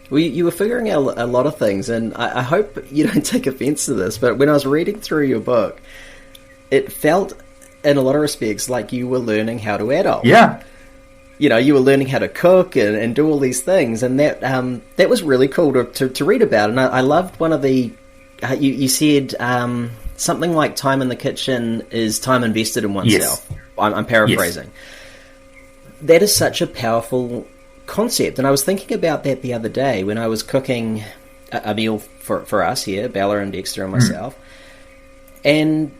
Well, you were figuring out a lot of things, and I hope you don't take offense to this, but when I was reading through your book, it felt, in a lot of respects, like you were learning how to adult. Yeah. You know, you were learning how to cook and do all these things, and that was really cool to read about. And I loved one of the... you said something like time in the kitchen is time invested in oneself. Yes. I'm paraphrasing. Yes. That is such a powerful concept, and I was thinking about that the other day when I was cooking a meal for us here, Bella and Dexter and myself, and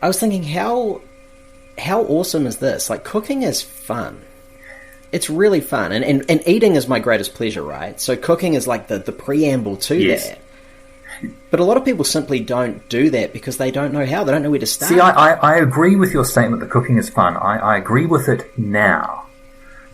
I was thinking how awesome is this? Like, cooking is fun. It's really fun, and eating is my greatest pleasure, right? So cooking is like the preamble to that. But a lot of people simply don't do that because they don't know how. They don't know where to start. See, I agree with your statement that cooking is fun. I agree with it now.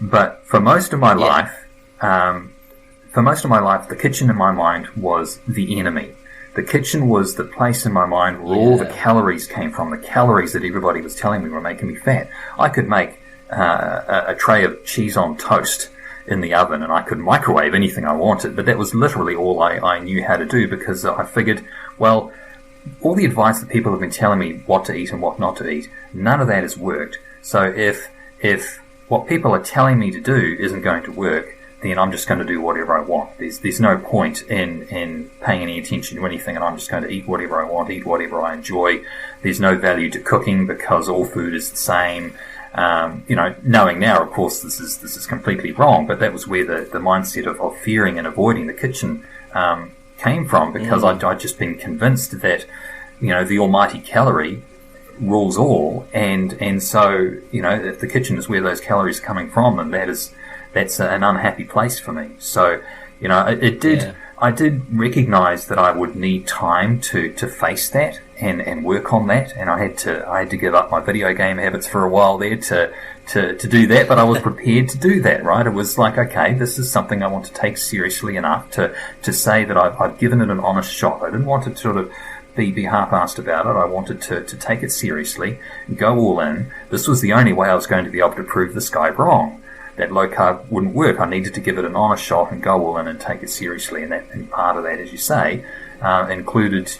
But for most of my life, the kitchen in my mind was the enemy. The kitchen was the place in my mind where all the calories came from, the calories that everybody was telling me were making me fat. I could make a tray of cheese on toast in the oven, and I could microwave anything I wanted, but that was literally all I knew how to do, because I figured, well, all the advice that people have been telling me what to eat and what not to eat, none of that has worked. So if what people are telling me to do isn't going to work, then I'm just going to do whatever I want. There's no point in paying any attention to anything, and I'm just going to eat whatever I want, eat whatever I enjoy. There's no value to cooking because all food is the same. Knowing now, of course, this is completely wrong, but that was where the mindset of fearing and avoiding the kitchen came from, because I'd just been convinced that, the almighty calorie rules all, and so, if the kitchen is where those calories are coming from, then that's an unhappy place for me. So, I did recognise that I would need time to face that and work on that, and I had to give up my video game habits for a while there to do that, but I was prepared to do that, right? It was like, okay, this is something I want to take seriously enough to say that I've given it an honest shot. I didn't want to sort of be half-assed about it. I wanted to take it seriously, go all in. This was the only way I was going to be able to prove this guy wrong, that low carb wouldn't work. I needed to give it an honest shot and go all in and take it seriously. And part of that, as you say, included,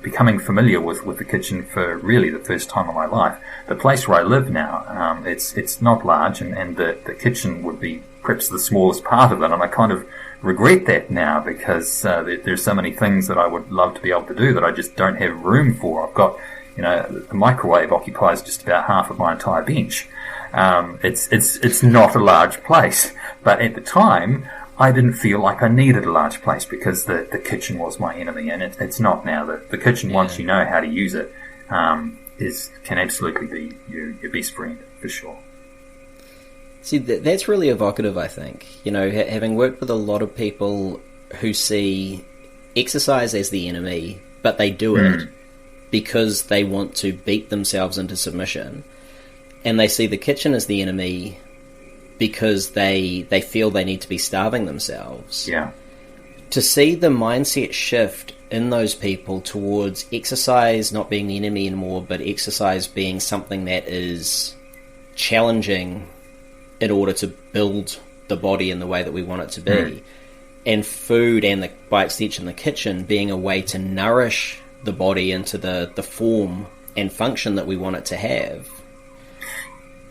becoming familiar with the kitchen for really the first time in my life. The place where I live now, it's not large, and the kitchen would be perhaps the smallest part of it, and I kind of regret that now, because there's so many things that I would love to be able to do that I just don't have room for. I've got, the microwave occupies just about half of my entire bench. It's not a large place, but at the time I didn't feel like I needed a large place, because the kitchen was my enemy, and it's not now. The kitchen, once you know how to use it, can absolutely be your best friend, for sure. See, that's really evocative, I think. Having worked with a lot of people who see exercise as the enemy, but they do it because they want to beat themselves into submission, and they see the kitchen as the enemy because they feel they need to be starving themselves. Yeah. To see the mindset shift in those people towards exercise not being the enemy anymore, but exercise being something that is challenging in order to build the body in the way that we want it to be, and food and by extension the kitchen being a way to nourish the body into the form and function that we want it to have.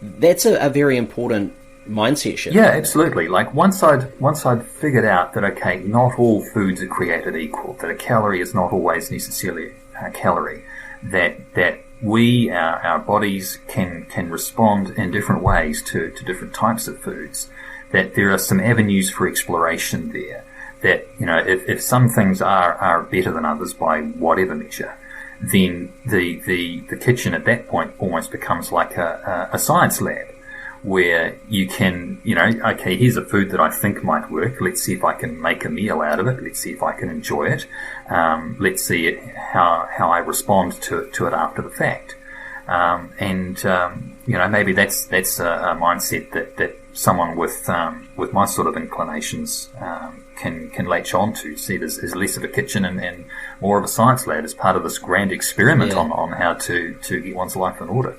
That's a very important mindset shift. Yeah, absolutely. Like once I'd figured out that, okay, not all foods are created equal, that a calorie is not always necessarily a calorie, that we, our bodies can respond in different ways to different types of foods, that there are some avenues for exploration there, that, if some things are better than others by whatever measure, then the kitchen at that point almost becomes like a science lab, where you can, okay, here's a food that I think might work. Let's see if I can make a meal out of it. Let's see if I can enjoy it. Let's see how I respond to it after the fact. Maybe that's a mindset that someone with my sort of inclinations can latch on to. See it as less of a kitchen and more of a science lab as part of this grand experiment on how to get one's life in order.